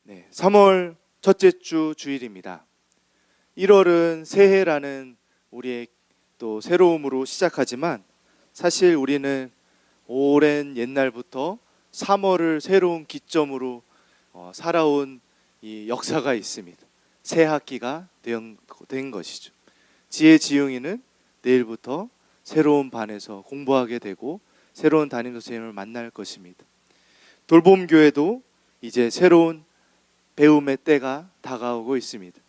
3월 첫째 주 주일입니다. 1월은 새해라는 우리의 또 새로움으로 시작하지만 사실 우리는 오랜 옛날부터 3월을 새로운 기점으로 살아온 이 역사가 있습니다. 새 학기가 된 것이죠. 지혜지용이는 내일부터 새로운 반에서 공부하게 되고 새로운 담임 선생님을 만날 것입니다. 돌봄교회도 이제 새로운 배움의 때가 다가오고 있습니다.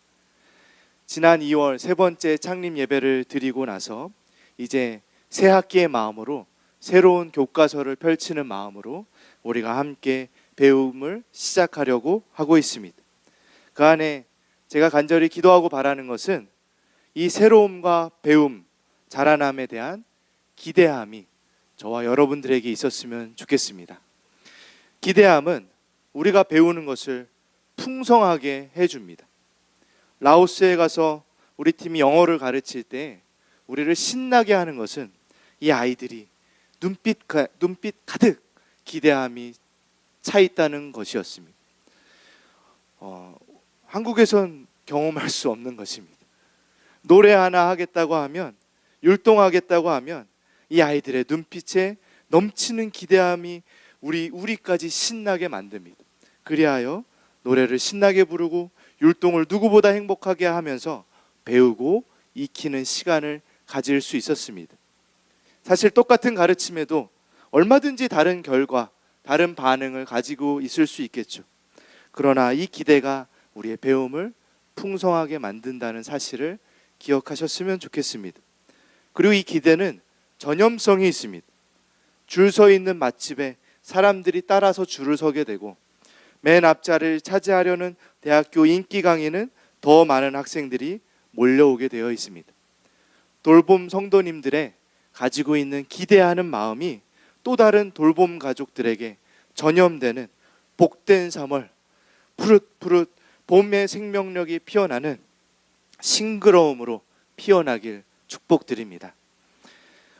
지난 2월 세 번째 창립 예배를 드리고 나서 이제 새 학기의 마음으로 새로운 교과서를 펼치는 마음으로 우리가 함께 배움을 시작하려고 하고 있습니다. 그 안에 제가 간절히 기도하고 바라는 것은 이 새로움과 배움, 자라남에 대한 기대함이 저와 여러분들에게 있었으면 좋겠습니다. 기대함은 우리가 배우는 것을 풍성하게 해줍니다. 라오스에 가서 우리 팀이 영어를 가르칠 때 우리를 신나게 하는 것은 이 아이들이 눈빛 가득 기대함이 차 있다는 것이었습니다. 한국에선 경험할 수 없는 것입니다. 노래 하나 하겠다고 하면, 율동하겠다고 하면 이 아이들의 눈빛에 넘치는 기대함이 우리까지 신나게 만듭니다. 그리하여 노래를 신나게 부르고 율동을 누구보다 행복하게 하면서 배우고 익히는 시간을 가질 수 있었습니다. 사실 똑같은 가르침에도 얼마든지 다른 결과, 다른 반응을 가지고 있을 수 있겠죠. 그러나 이 기대가 우리의 배움을 풍성하게 만든다는 사실을 기억하셨으면 좋겠습니다. 그리고 이 기대는 전염성이 있습니다. 줄 서 있는 맛집에 사람들이 따라서 줄을 서게 되고 맨 앞자리를 차지하려는 대학교 인기 강의는 더 많은 학생들이 몰려오게 되어 있습니다. 돌봄 성도님들의 가지고 있는 기대하는 마음이 또 다른 돌봄 가족들에게 전염되는 복된 3월, 푸릇푸릇 봄의 생명력이 피어나는 싱그러움으로 피어나길 축복드립니다.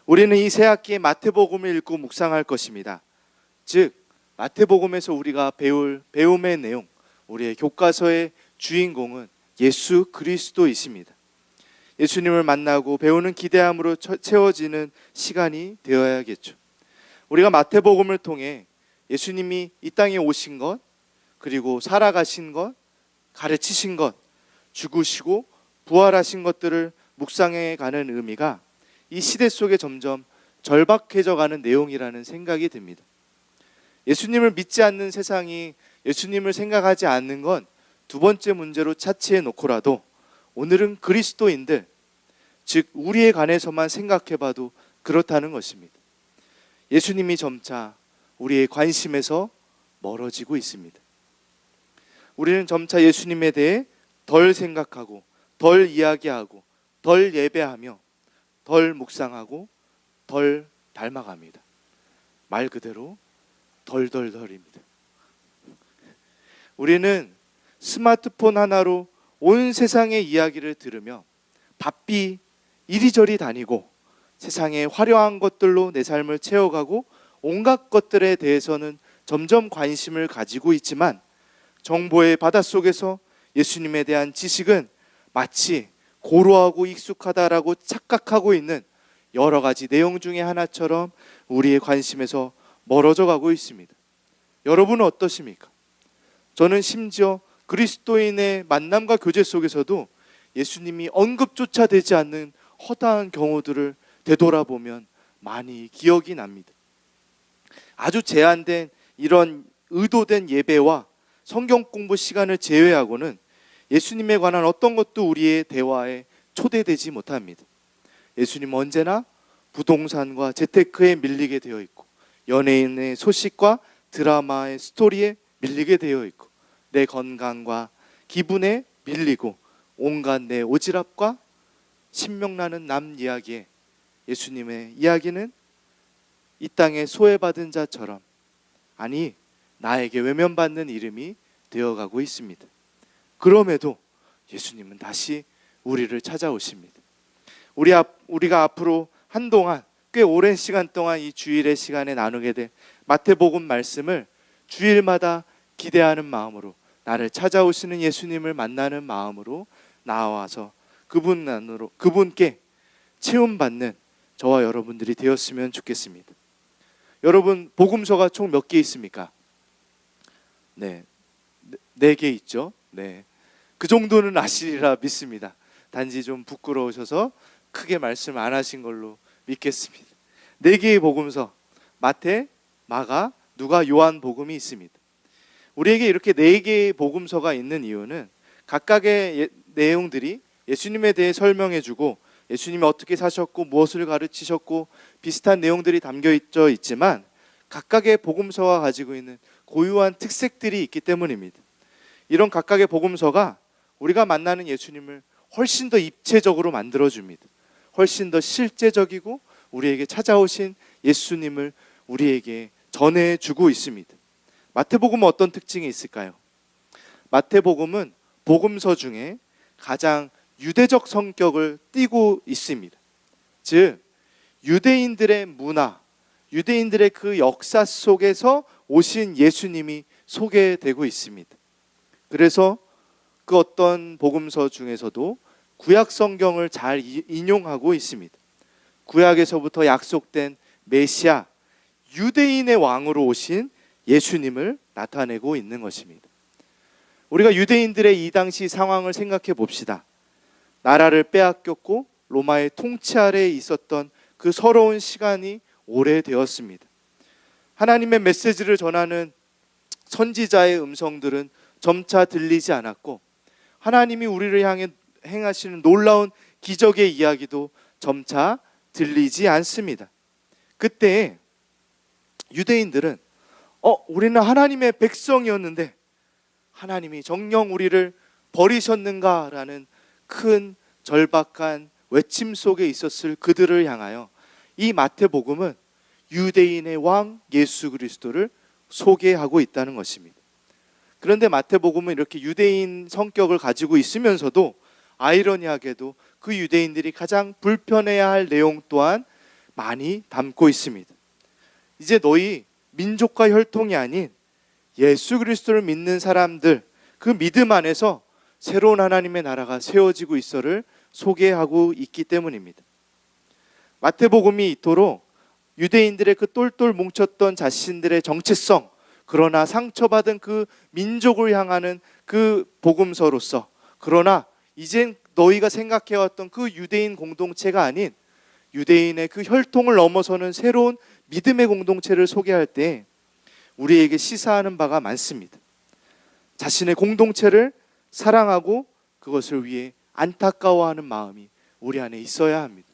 우리는 이 새 학기에 마태복음을 읽고 묵상할 것입니다. 즉 마태복음에서 우리가 배울 배움의 내용, 우리의 교과서의 주인공은 예수 그리스도이십니다. 예수님을 만나고 배우는 기대함으로 채워지는 시간이 되어야겠죠. 우리가 마태복음을 통해 예수님이 이 땅에 오신 것, 그리고 살아가신 것, 가르치신 것, 죽으시고 부활하신 것들을 묵상해 가는 의미가 이 시대 속에 점점 절박해져 가는 내용이라는 생각이 듭니다. 예수님을 믿지 않는 세상이 예수님을 생각하지 않는 건 두 번째 문제로 차치해 놓고라도 오늘은 그리스도인들, 즉 우리에 관해서만 생각해봐도 그렇다는 것입니다. 예수님이 점차 우리의 관심에서 멀어지고 있습니다. 우리는 점차 예수님에 대해 덜 생각하고 덜 이야기하고 덜 예배하며 덜 묵상하고 덜 닮아갑니다. 말 그대로 덜덜덜입니다. 우리는 스마트폰 하나로 온 세상의 이야기를 들으며 바삐 이리저리 다니고 세상의 화려한 것들로 내 삶을 채워가고 온갖 것들에 대해서는 점점 관심을 가지고 있지만 정보의 바닷속에서 예수님에 대한 지식은 마치 고루하고 익숙하다라고 착각하고 있는 여러 가지 내용 중에 하나처럼 우리의 관심에서 멀어져 가고 있습니다. 여러분은 어떠십니까? 저는 심지어 그리스도인의 만남과 교제 속에서도 예수님이 언급조차 되지 않는 허다한 경우들을 되돌아보면 많이 기억이 납니다. 아주 제한된 이런 의도된 예배와 성경 공부 시간을 제외하고는 예수님에 관한 어떤 것도 우리의 대화에 초대되지 못합니다. 예수님은 언제나 부동산과 재테크에 밀리게 되어 있고 연예인의 소식과 드라마의 스토리에 밀리게 되어 있고 내 건강과 기분에 밀리고 온갖 내 오지랖과 신명나는 남 이야기에 예수님의 이야기는 이 땅에 소외받은 자처럼, 아니 나에게 외면받는 이름이 되어가고 있습니다. 그럼에도 예수님은 다시 우리를 찾아오십니다. 우리가 앞으로 한동안 꽤 오랜 시간 동안 이 주일의 시간에 나누게 될 마태복음 말씀을 주일마다 기대하는 마음으로 나를 찾아오시는 예수님을 만나는 마음으로 나와서 그분 안으로, 그분께 체험받는 저와 여러분들이 되었으면 좋겠습니다. 여러분, 복음서가 총 몇 개 있습니까? 네, 4개 있죠. 네, 그 정도는 아시리라 믿습니다. 단지 좀 부끄러우셔서 크게 말씀 안 하신 걸로 믿겠습니다. 4개의 복음서, 마태, 마가, 누가, 요한 복음이 있습니다. 우리에게 이렇게 4개의 복음서가 있는 이유는 각각의 내용들이 예수님에 대해 설명해주고 예수님이 어떻게 사셨고 무엇을 가르치셨고 비슷한 내용들이 담겨 있지만 각각의 복음서가 가지고 있는 고유한 특색들이 있기 때문입니다. 이런 각각의 복음서가 우리가 만나는 예수님을 훨씬 더 입체적으로 만들어줍니다. 훨씬 더 실제적이고 우리에게 찾아오신 예수님을 우리에게 전해주고 있습니다. 마태복음은 어떤 특징이 있을까요? 마태복음은 복음서 중에 가장 유대적 성격을 띠고 있습니다. 즉 유대인들의 문화, 유대인들의 그 역사 속에서 오신 예수님이 소개되고 있습니다. 그래서 그 어떤 복음서 중에서도 구약 성경을 잘 인용하고 있습니다. 구약에서부터 약속된 메시아, 유대인의 왕으로 오신 예수님을 나타내고 있는 것입니다. 우리가 유대인들의 이 당시 상황을 생각해 봅시다. 나라를 빼앗겼고 로마의 통치 아래에 있었던 그 서러운 시간이 오래되었습니다. 하나님의 메시지를 전하는 선지자의 음성들은 점차 들리지 않았고 하나님이 우리를 향해 행하시는 놀라운 기적의 이야기도 점차 들리지 않습니다. 그때 유대인들은 우리는 하나님의 백성이었는데 하나님이 정녕 우리를 버리셨는가라는 큰 절박한 외침 속에 있었을 그들을 향하여 이 마태복음은 유대인의 왕 예수 그리스도를 소개하고 있다는 것입니다. 그런데 마태복음은 이렇게 유대인 성격을 가지고 있으면서도 아이러니하게도 그 유대인들이 가장 불편해야 할 내용 또한 많이 담고 있습니다. 이제 너희 민족과 혈통이 아닌 예수 그리스도를 믿는 사람들, 그 믿음 안에서 새로운 하나님의 나라가 세워지고 있어를 소개하고 있기 때문입니다. 마태복음이 이토록 유대인들의 그 똘똘 뭉쳤던 자신들의 정체성, 그러나 상처받은 그 민족을 향하는 그 복음서로서, 그러나 이젠 너희가 생각해왔던 그 유대인 공동체가 아닌 유대인의 그 혈통을 넘어서는 새로운 믿음의 공동체를 소개할 때 우리에게 시사하는 바가 많습니다. 자신의 공동체를 사랑하고 그것을 위해 안타까워하는 마음이 우리 안에 있어야 합니다.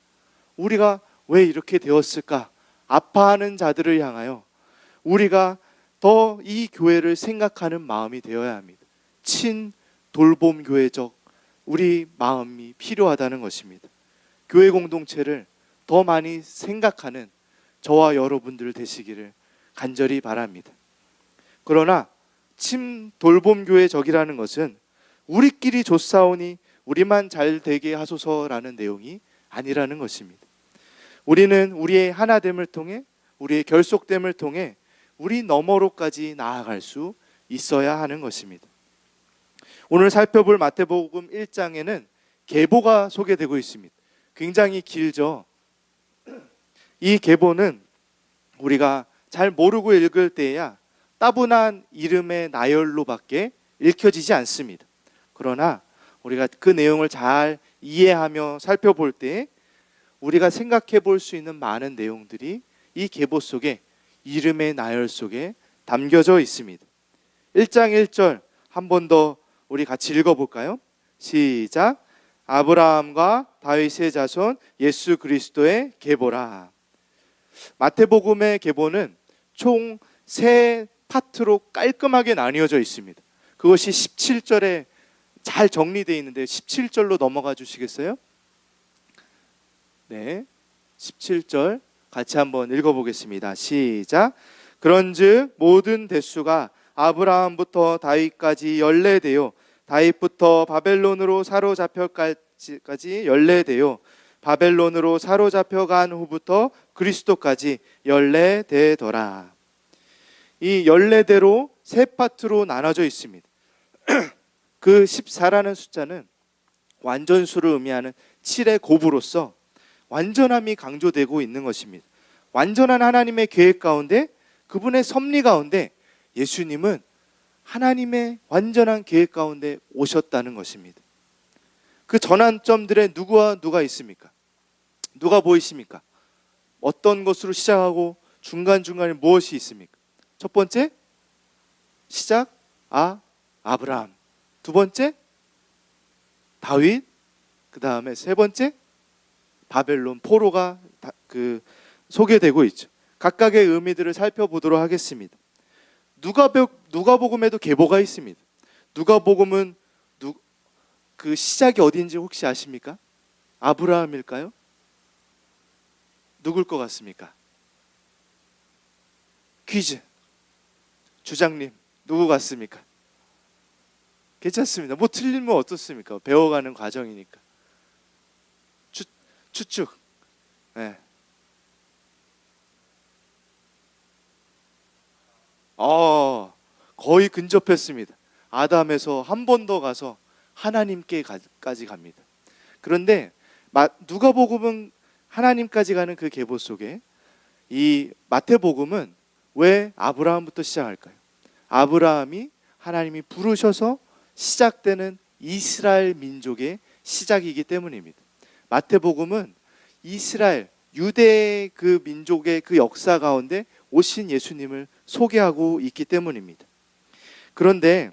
우리가 왜 이렇게 되었을까? 아파하는 자들을 향하여 우리가 더 이 교회를 생각하는 마음이 되어야 합니다. 친 돌봄 교회적 우리 마음이 필요하다는 것입니다. 교회 공동체를 더 많이 생각하는 저와 여러분들 되시기를 간절히 바랍니다. 그러나 친 돌봄 교회적이라는 것은 우리끼리 좋사오니 우리만 잘 되게 하소서라는 내용이 아니라는 것입니다. 우리는 우리의 하나됨을 통해, 우리의 결속됨을 통해 우리 너머로까지 나아갈 수 있어야 하는 것입니다. 오늘 살펴볼 마태복음 1장에는 계보가 소개되고 있습니다. 굉장히 길죠. 이 계보는 우리가 잘 모르고 읽을 때야 따분한 이름의 나열로밖에 읽혀지지 않습니다. 그러나 우리가 그 내용을 잘 이해하며 살펴볼 때 우리가 생각해 볼 수 있는 많은 내용들이 이 계보 속에, 이름의 나열 속에 담겨져 있습니다. 1장 1절 한 번 더 우리 같이 읽어볼까요? 시작. 아브라함과 다윗의 자손 예수 그리스도의 계보라. 마태복음의 계보는 총 3파트로 깔끔하게 나뉘어져 있습니다. 그것이 17절에 잘 정리되어 있는데 17절로 넘어가 주시겠어요? 네, 17절 같이 한번 읽어보겠습니다. 시작. 그런즉 모든 대수가 아브라함부터 다윗까지 연례되어 다윗부터 바벨론으로 사로잡혀까지 연례되어 바벨론으로 사로잡혀간 후부터 그리스도까지 연례되더라. 이 연례대로 3파트로 나눠져 있습니다. 그 14라는 숫자는 완전수를 의미하는 7의 곱으로서 완전함이 강조되고 있는 것입니다. 완전한 하나님의 계획 가운데, 그분의 섭리 가운데 예수님은 하나님의 완전한 계획 가운데 오셨다는 것입니다. 그 전환점들에 누구와 누가 있습니까? 누가 보이십니까? 어떤 것으로 시작하고 중간중간에 무엇이 있습니까? 첫 번째, 시작, 아브라함. 두 번째, 다윗. 그 다음에 세 번째, 바벨론 포로가 소개되고 있죠. 각각의 의미들을 살펴보도록 하겠습니다. 누가복음에도 계보가 있습니다. 누가복음은 그 시작이 어디인지 혹시 아십니까? 아브라함일까요? 누굴 것 같습니까? 퀴즈. 주장님, 누구 같습니까? 괜찮습니다. 뭐 틀리면 어떻습니까? 배워가는 과정이니까. 추측. 네. 거의 근접했습니다. 아담에서 한 번 더 가서 하나님께까지 갑니다. 그런데 누가복음은 하나님까지 가는 그 계보 속에 이 마태복음은 왜 아브라함부터 시작할까요? 아브라함이 하나님이 부르셔서 시작되는 이스라엘 민족의 시작이기 때문입니다. 마태복음은 이스라엘, 유대의 그 민족의 그 역사 가운데 오신 예수님을 소개하고 있기 때문입니다. 그런데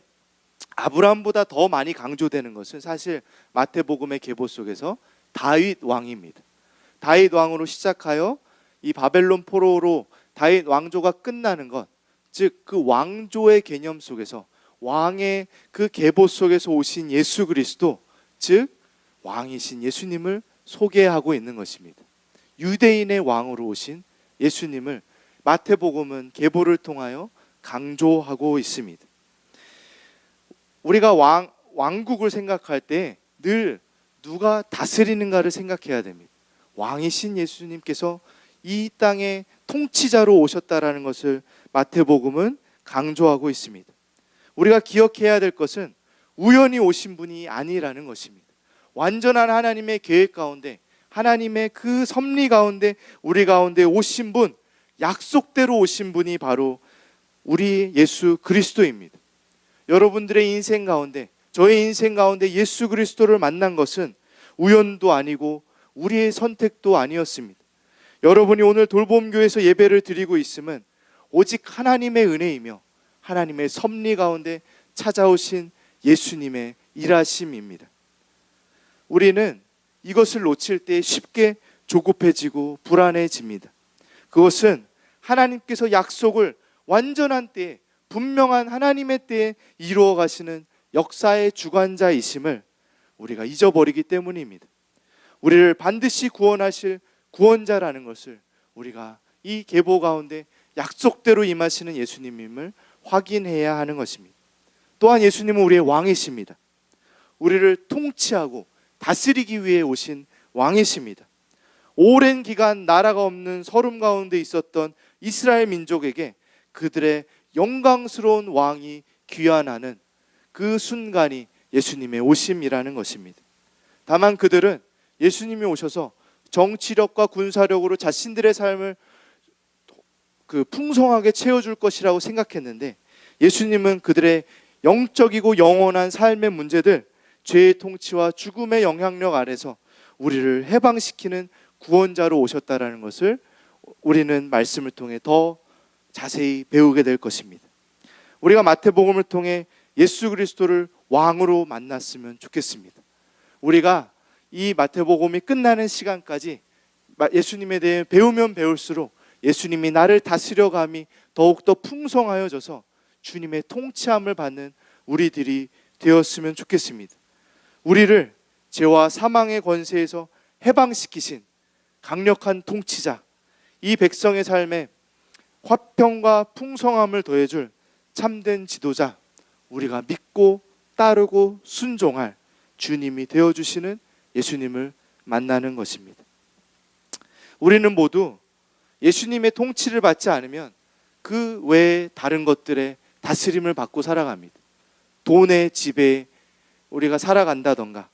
아브라함보다 더 많이 강조되는 것은 사실 마태복음의 계보 속에서 다윗 왕입니다. 다윗 왕으로 시작하여 이 바벨론 포로로 다윗 왕조가 끝나는 것, 즉 그 왕조의 개념 속에서 왕의 그 계보 속에서 오신 예수 그리스도, 즉 왕이신 예수님을 소개하고 있는 것입니다. 유대인의 왕으로 오신 예수님을 마태복음은 계보를 통하여 강조하고 있습니다. 우리가 왕국을 생각할 때 늘 누가 다스리는가를 생각해야 됩니다. 왕이신 예수님께서 이 땅의 통치자로 오셨다라는 것을 마태복음은 강조하고 있습니다. 우리가 기억해야 될 것은 우연히 오신 분이 아니라는 것입니다. 완전한 하나님의 계획 가운데, 하나님의 그 섭리 가운데 우리 가운데 오신 분, 약속대로 오신 분이 바로 우리 예수 그리스도입니다. 여러분들의 인생 가운데, 저의 인생 가운데 예수 그리스도를 만난 것은 우연도 아니고 우리의 선택도 아니었습니다. 여러분이 오늘 돌봄교회에서 예배를 드리고 있음은 오직 하나님의 은혜이며 하나님의 섭리 가운데 찾아오신 예수님의 일하심입니다. 우리는 이것을 놓칠 때 쉽게 조급해지고 불안해집니다. 그것은 하나님께서 약속을 완전한 때에, 분명한 하나님의 때에 이루어 가시는 역사의 주관자이심을 우리가 잊어버리기 때문입니다. 우리를 반드시 구원하실 구원자라는 것을 우리가 이 계보 가운데 약속대로 임하시는 예수님임을 확인해야 하는 것입니다. 또한 예수님은 우리의 왕이십니다. 우리를 통치하고 다스리기 위해 오신 왕이십니다. 오랜 기간 나라가 없는 서름 가운데 있었던 이스라엘 민족에게 그들의 영광스러운 왕이 귀환하는 그 순간이 예수님의 오심이라는 것입니다. 다만 그들은 예수님이 오셔서 정치력과 군사력으로 자신들의 삶을 풍성하게 채워줄 것이라고 생각했는데, 예수님은 그들의 영적이고 영원한 삶의 문제들, 죄의 통치와 죽음의 영향력 아래서 우리를 해방시키는 구원자로 오셨다라는 것을 우리는 말씀을 통해 더 자세히 배우게 될 것입니다. 우리가 마태복음을 통해 예수 그리스도를 왕으로 만났으면 좋겠습니다. 우리가 이 마태복음이 끝나는 시간까지 예수님에 대해 배우면 배울수록 예수님이 나를 다스려감이 더욱더 풍성하여져서 주님의 통치함을 받는 우리들이 되었으면 좋겠습니다. 우리를 죄와 사망의 권세에서 해방시키신 강력한 통치자, 이 백성의 삶에 화평과 풍성함을 더해줄 참된 지도자, 우리가 믿고 따르고 순종할 주님이 되어주시는 예수님을 만나는 것입니다. 우리는 모두 예수님의 통치를 받지 않으면 그 외에 다른 것들의 다스림을 받고 살아갑니다. 돈의 지배에 우리가 살아간다던가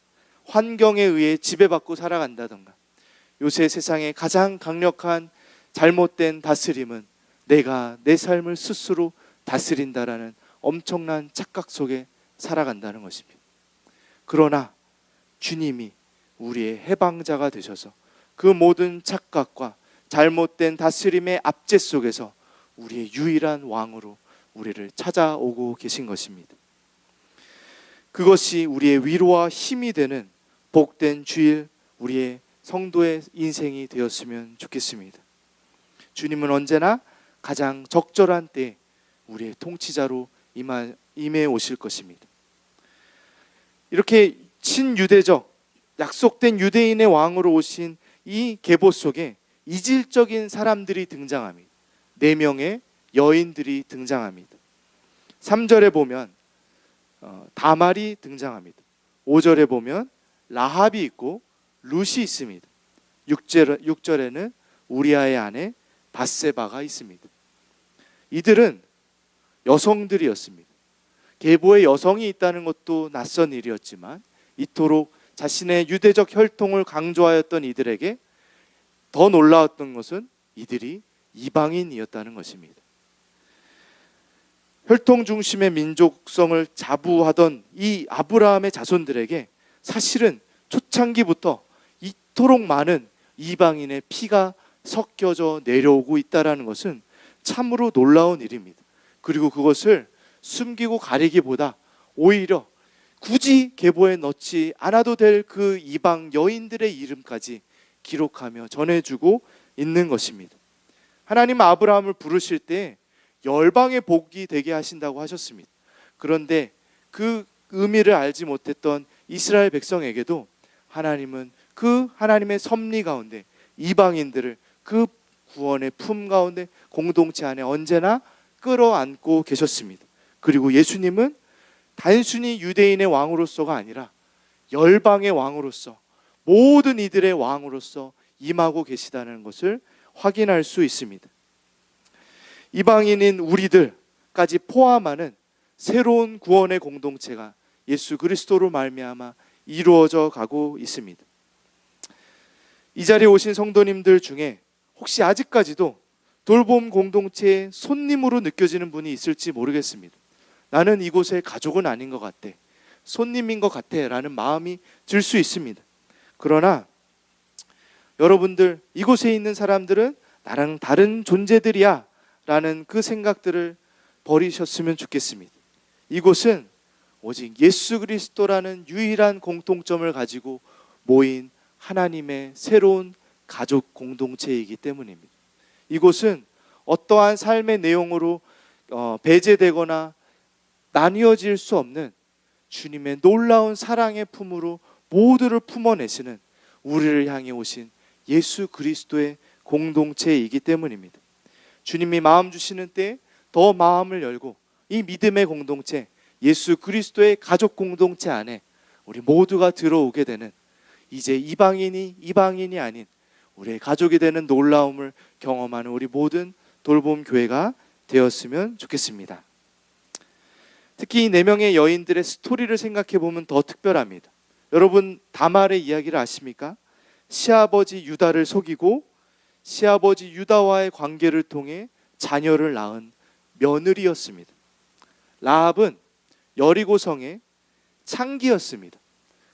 환경에 의해 지배받고 살아간다던가 요새 세상에 가장 강력한 잘못된 다스림은 내가 내 삶을 스스로 다스린다라는 엄청난 착각 속에 살아간다는 것입니다. 그러나 주님이 우리의 해방자가 되셔서 그 모든 착각과 잘못된 다스림의 압제 속에서 우리의 유일한 왕으로 우리를 찾아오고 계신 것입니다. 그것이 우리의 위로와 힘이 되는 복된 주일, 우리의 성도의 인생이 되었으면 좋겠습니다. 주님은 언제나 가장 적절한 때에 우리의 통치자로 임해 오실 것입니다. 이렇게 친유대적 약속된 유대인의 왕으로 오신 이 계보 속에 이질적인 사람들이 등장합니다. 4명의 여인들이 등장합니다. 3절에 보면 다말이 등장합니다. 5절에 보면 라합이 있고 룻이 있습니다. 6절에는 우리아의 아내 밧세바가 있습니다. 이들은 여성들이었습니다. 계보에 여성이 있다는 것도 낯선 일이었지만 이토록 자신의 유대적 혈통을 강조하였던 이들에게 더 놀라웠던 것은 이들이 이방인이었다는 것입니다. 혈통 중심의 민족성을 자부하던 이 아브라함의 자손들에게 사실은 초창기부터 이토록 많은 이방인의 피가 섞여져 내려오고 있다는 것은 참으로 놀라운 일입니다. 그리고 그것을 숨기고 가리기보다 오히려 굳이 계보에 넣지 않아도 될 그 이방 여인들의 이름까지 기록하며 전해주고 있는 것입니다. 하나님 아브라함을 부르실 때 열방의 복이 되게 하신다고 하셨습니다. 그런데 그 의미를 알지 못했던 이스라엘 백성에게도 하나님은 그 하나님의 섭리 가운데 이방인들을 그 구원의 품 가운데 공동체 안에 언제나 끌어안고 계셨습니다. 그리고 예수님은 단순히 유대인의 왕으로서가 아니라 열방의 왕으로서 모든 이들의 왕으로서 임하고 계시다는 것을 확인할 수 있습니다. 이방인인 우리들까지 포함하는 새로운 구원의 공동체가 예수 그리스도로 말미암아 이루어져 가고 있습니다. 이 자리에 오신 성도님들 중에 혹시 아직까지도 돌봄 공동체의 손님으로 느껴지는 분이 있을지 모르겠습니다. 나는 이곳의 가족은 아닌 것 같아, 손님인 것 같아 라는 마음이 들 수 있습니다. 그러나 여러분들, 이곳에 있는 사람들은 나랑 다른 존재들이야 라는 그 생각들을 버리셨으면 좋겠습니다. 이곳은 오직 예수 그리스도라는 유일한 공통점을 가지고 모인 하나님의 새로운 가족 공동체이기 때문입니다. 이곳은 어떠한 삶의 내용으로 배제되거나 나뉘어질 수 없는 주님의 놀라운 사랑의 품으로 모두를 품어내시는 우리를 향해 오신 예수 그리스도의 공동체이기 때문입니다. 주님이 마음 주시는 때 더 마음을 열고 이 믿음의 공동체, 예수 그리스도의 가족 공동체 안에 우리 모두가 들어오게 되는, 이제 이방인이 아닌 우리의 가족이 되는 놀라움을 경험하는 우리 모든 돌봄 교회가 되었으면 좋겠습니다. 특히 이 4명의 여인들의 스토리를 생각해 보면 더 특별합니다. 여러분, 다말의 이야기를 아십니까? 시아버지 유다를 속이고 시아버지 유다와의 관계를 통해 자녀를 낳은 며느리였습니다. 라합은 여리고성의 창기였습니다.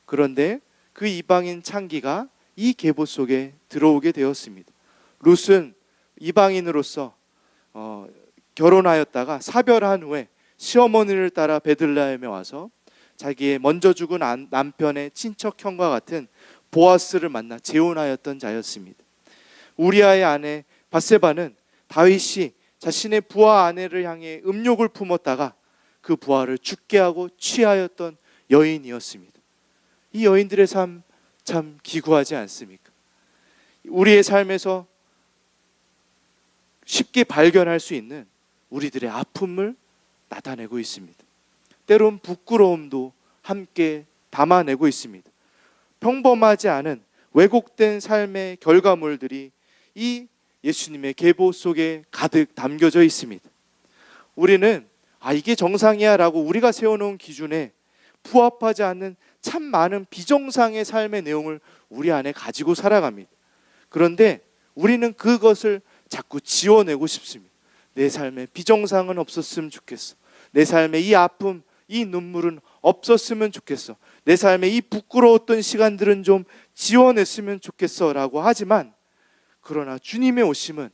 그런데 그 이방인 창기가 이 계보 속에 들어오게 되었습니다. 룻은 이방인으로서 결혼하였다가 사별한 후에 시어머니를 따라 베들레헴에 와서 자기의 먼저 죽은 남편의 친척 형과 같은 보아스를 만나 재혼하였던 자였습니다. 우리아의 아내 밧세바는 다윗이 자신의 부하 아내를 향해 음욕을 품었다가 그 부하를 죽게 하고 취하였던 여인이었습니다. 이 여인들의 삶 참 기구하지 않습니까? 우리의 삶에서 쉽게 발견할 수 있는 우리들의 아픔을 나타내고 있습니다. 때론 부끄러움도 함께 담아내고 있습니다. 평범하지 않은 왜곡된 삶의 결과물들이 이 예수님의 계보 속에 가득 담겨져 있습니다. 우리는 이게 정상이야 라고 우리가 세워놓은 기준에 부합하지 않는 참 많은 비정상의 삶의 내용을 우리 안에 가지고 살아갑니다. 그런데 우리는 그것을 자꾸 지워내고 싶습니다. 내 삶에 비정상은 없었으면 좋겠어. 내 삶에 이 아픔, 이 눈물은 없었으면 좋겠어. 내 삶에 이 부끄러웠던 시간들은 좀 지워냈으면 좋겠어 라고 하지만, 그러나 주님의 오심은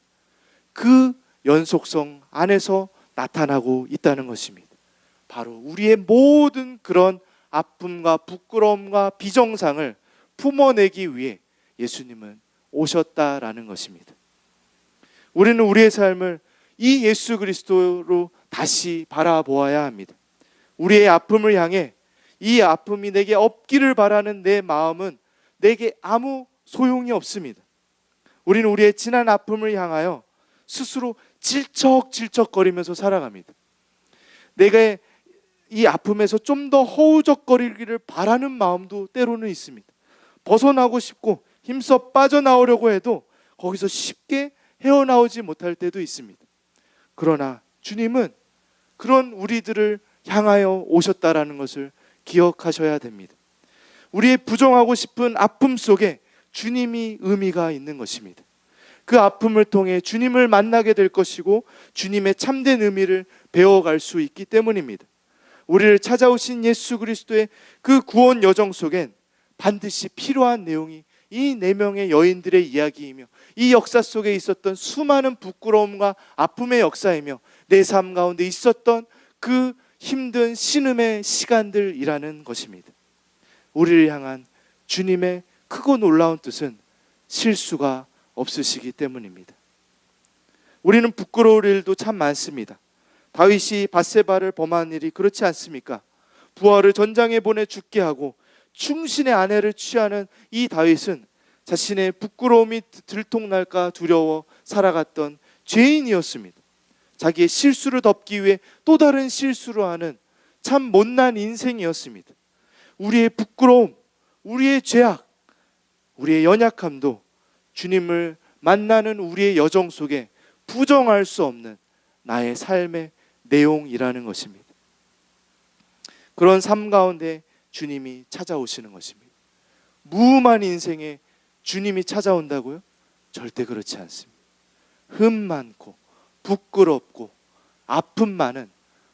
그 연속성 안에서 나타나고 있다는 것입니다. 바로 우리의 모든 그런 아픔과 부끄러움과 비정상을 품어내기 위해 예수님은 오셨다라는 것입니다. 우리는 우리의 삶을 이 예수 그리스도로 다시 바라보아야 합니다. 우리의 아픔을 향해 이 아픔이 내게 없기를 바라는 내 마음은 내게 아무 소용이 없습니다. 우리는 우리의 지난 아픔을 향하여 스스로 질척질척거리면서 살아갑니다. 내가 이 아픔에서 좀 더 허우적거리기를 바라는 마음도 때로는 있습니다. 벗어나고 싶고 힘써 빠져나오려고 해도 거기서 쉽게 헤어나오지 못할 때도 있습니다. 그러나 주님은 그런 우리들을 향하여 오셨다라는 것을 기억하셔야 됩니다. 우리의 부정하고 싶은 아픔 속에 주님이 의미가 있는 것입니다. 그 아픔을 통해 주님을 만나게 될 것이고 주님의 참된 의미를 배워갈 수 있기 때문입니다. 우리를 찾아오신 예수 그리스도의 그 구원 여정 속엔 반드시 필요한 내용이 이 4명의 여인들의 이야기이며 이 역사 속에 있었던 수많은 부끄러움과 아픔의 역사이며 내 삶 가운데 있었던 그 힘든 신음의 시간들이라는 것입니다. 우리를 향한 주님의 크고 놀라운 뜻은 실수가 없으시기 때문입니다. 우리는 부끄러울 일도 참 많습니다. 다윗이 밧세바를 범한 일이 그렇지 않습니까? 부하를 전장에 보내 죽게 하고 충신의 아내를 취하는 이 다윗은 자신의 부끄러움이 들통날까 두려워 살아갔던 죄인이었습니다. 자기의 실수를 덮기 위해 또 다른 실수를 하는 참 못난 인생이었습니다. 우리의 부끄러움, 우리의 죄악, 우리의 연약함도 주님을 만나는 우리의 여정 속에 부정할 수 없는 나의 삶의 내용이라는 것입니다. 그런 삶 가운데 주님이 찾아오시는 것입니다. 무음한 인생에 주님이 찾아온다고요? 절대 그렇지 않습니다. 흠 많고 부끄럽고 아픔 많은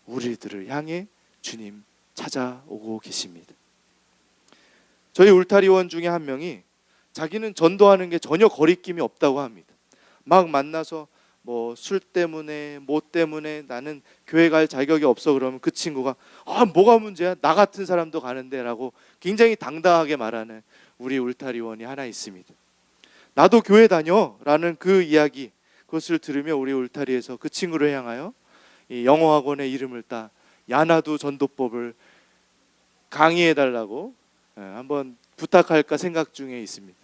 우리들을 향해 주님 찾아오고 계십니다. 저희 울타리원 중에 한 명이 자기는 전도하는 게 전혀 거리낌이 없다고 합니다. 막 만나서 뭐 술 때문에 뭐 때문에 나는 교회 갈 자격이 없어 그러면 그 친구가 뭐가 문제야? 나 같은 사람도 가는데 라고 굉장히 당당하게 말하는 우리 울타리원이 하나 있습니다. 나도 교회 다녀 라는 그 이야기, 그것을 들으며 우리 울타리에서 그 친구를 향하여 이 영어학원의 이름을 따 야나두 전도법을 강의해달라고 한번 부탁할까 생각 중에 있습니다.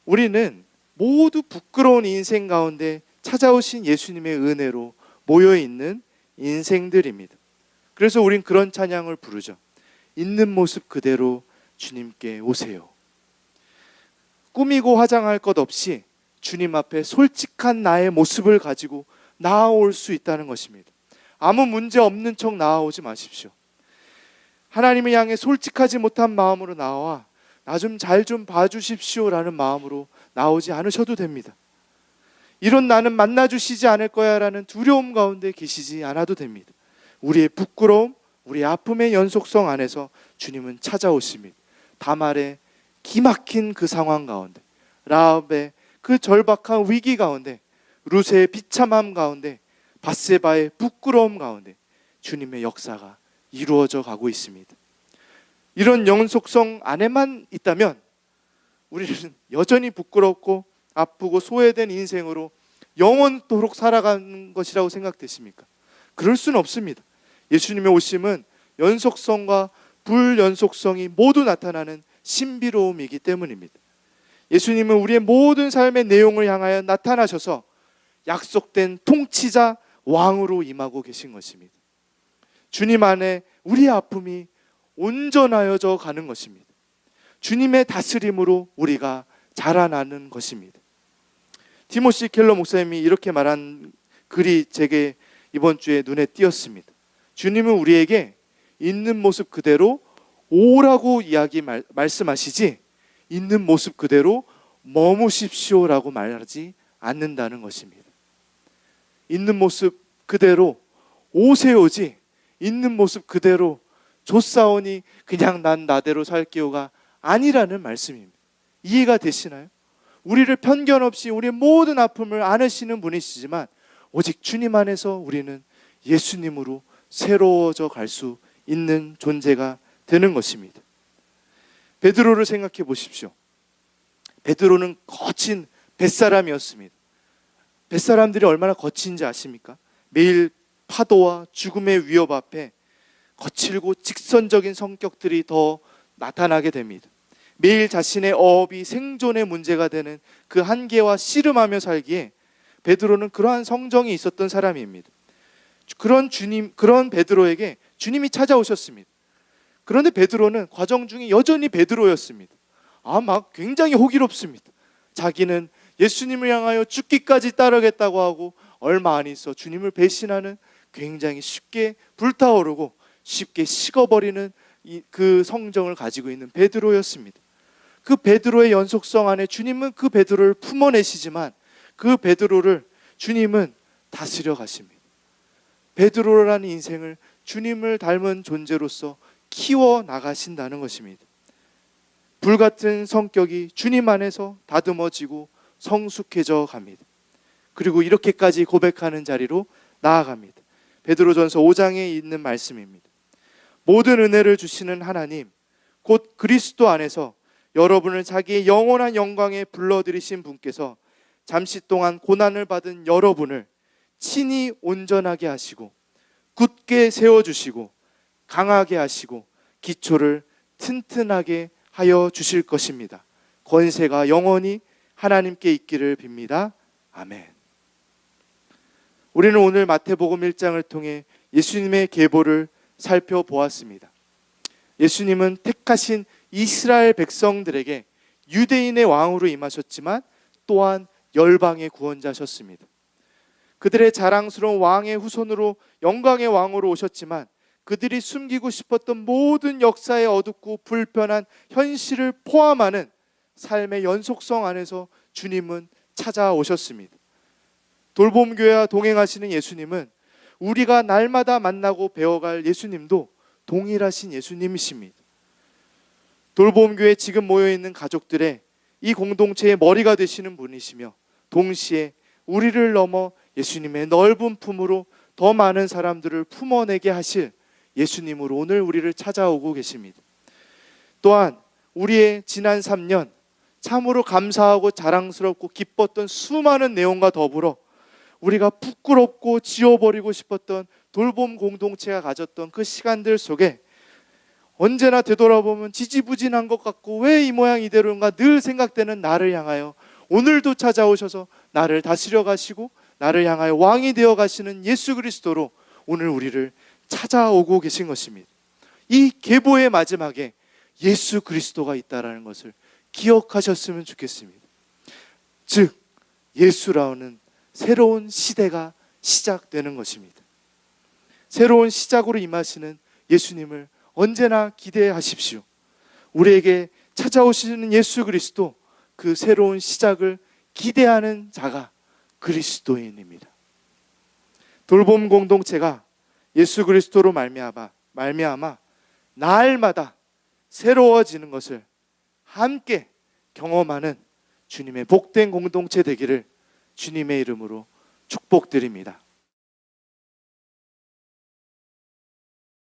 우리는 모두 부끄러운 인생 가운데 찾아오신 예수님의 은혜로 모여있는 인생들입니다. 그래서 우린 그런 찬양을 부르죠. 있는 모습 그대로 주님께 오세요. 꾸미고 화장할 것 없이 주님 앞에 솔직한 나의 모습을 가지고 나아올 수 있다는 것입니다. 아무 문제 없는 척 나아오지 마십시오. 하나님을 향해 솔직하지 못한 마음으로 나와 나 좀 잘 좀 봐주십시오 라는 마음으로 나오지 않으셔도 됩니다. 이런 나는 만나주시지 않을 거야 라는 두려움 가운데 계시지 않아도 됩니다. 우리의 부끄러움, 우리의 아픔의 연속성 안에서 주님은 찾아오십니다. 다말의 기막힌 그 상황 가운데, 라합의 그 절박한 위기 가운데, 룻의 비참함 가운데, 밧세바의 부끄러움 가운데 주님의 역사가 이루어져 가고 있습니다. 이런 연속성 안에만 있다면 우리는 여전히 부끄럽고 아프고 소외된 인생으로 영원토록 살아가는 것이라고 생각되십니까? 그럴 수는 없습니다. 예수님의 오심은 연속성과 불연속성이 모두 나타나는 신비로움이기 때문입니다. 예수님은 우리의 모든 삶의 내용을 향하여 나타나셔서 약속된 통치자 왕으로 임하고 계신 것입니다. 주님 안에 우리의 아픔이 온전하여져 가는 것입니다. 주님의 다스림으로 우리가 자라나는 것입니다. 티모시 켈러 목사님이 이렇게 말한 글이 제게 이번 주에 눈에 띄었습니다. 주님은 우리에게 있는 모습 그대로 오라고 말씀하시지 있는 모습 그대로 머무십시오라고 말하지 않는다는 것입니다. 있는 모습 그대로 오세요지 있는 모습 그대로 좋사오니 그냥 난 나대로 살게요가 아니라는 말씀입니다. 이해가 되시나요? 우리를 편견 없이 우리의 모든 아픔을 안으시는 분이시지만 오직 주님 안에서 우리는 예수님으로 새로워져 갈 수 있는 존재가 되는 것입니다. 베드로를 생각해 보십시오. 베드로는 거친 뱃사람이었습니다. 뱃사람들이 얼마나 거친지 아십니까? 매일 파도와 죽음의 위협 앞에 거칠고 직선적인 성격들이 더 나타나게 됩니다. 매일 자신의 어업이 생존의 문제가 되는 그 한계와 씨름하며 살기에 베드로는 그러한 성정이 있었던 사람입니다. 그런 베드로에게 주님이 찾아오셨습니다. 그런데 베드로는 과정 중에 여전히 베드로였습니다. 막 굉장히 호기롭습니다. 자기는 예수님을 향하여 죽기까지 따르겠다고 하고 얼마 안 있어 주님을 배신하는 굉장히 쉽게 불타오르고 쉽게 식어버리는 그 성정을 가지고 있는 베드로였습니다. 그 베드로의 연속성 안에 주님은 그 베드로를 품어내시지만 그 베드로를 주님은 다스려 가십니다. 베드로라는 인생을 주님을 닮은 존재로서 키워 나가신다는 것입니다. 불같은 성격이 주님 안에서 다듬어지고 성숙해져 갑니다. 그리고 이렇게까지 고백하는 자리로 나아갑니다. 베드로전서 5장에 있는 말씀입니다. 모든 은혜를 주시는 하나님 곧 그리스도 안에서 여러분을 자기의 영원한 영광에 불러들이신 분께서 잠시 동안 고난을 받은 여러분을 친히 온전하게 하시고 굳게 세워주시고 강하게 하시고 기초를 튼튼하게 하여 주실 것입니다. 권세가 영원히 하나님께 있기를 빕니다. 아멘. 우리는 오늘 마태복음 1장을 통해 예수님의 계보를 살펴보았습니다. 예수님은 택하신 이스라엘 백성들에게 유대인의 왕으로 임하셨지만 또한 열방의 구원자셨습니다. 그들의 자랑스러운 왕의 후손으로 영광의 왕으로 오셨지만 그들이 숨기고 싶었던 모든 역사의 어둡고 불편한 현실을 포함하는 삶의 연속성 안에서 주님은 찾아오셨습니다. 돌봄교회와 동행하시는 예수님은 우리가 날마다 만나고 배워갈 예수님도 동일하신 예수님이십니다. 돌봄교회 지금 모여있는 가족들의 이 공동체의 머리가 되시는 분이시며 동시에 우리를 넘어 예수님의 넓은 품으로 더 많은 사람들을 품어내게 하실 예수님으로 오늘 우리를 찾아오고 계십니다. 또한 우리의 지난 3년 참으로 감사하고 자랑스럽고 기뻤던 수많은 내용과 더불어 우리가 부끄럽고 지워버리고 싶었던 돌봄 공동체가 가졌던 그 시간들 속에 언제나 되돌아보면 지지부진한 것 같고 왜 이 모양 이대로인가 늘 생각되는 나를 향하여 오늘도 찾아오셔서 나를 다스려 가시고 나를 향하여 왕이 되어 가시는 예수 그리스도로 오늘 우리를 찾아오고 계신 것입니다. 이 계보의 마지막에 예수 그리스도가 있다는 것을 기억하셨으면 좋겠습니다. 즉 예수라는 새로운 시대가 시작되는 것입니다. 새로운 시작으로 임하시는 예수님을 언제나 기대하십시오. 우리에게 찾아오시는 예수 그리스도, 그 새로운 시작을 기대하는 자가 그리스도인입니다. 돌봄 공동체가 예수 그리스도로 말미암아 날마다 새로워지는 것을 함께 경험하는 주님의 복된 공동체 되기를 주님의 이름으로 축복드립니다.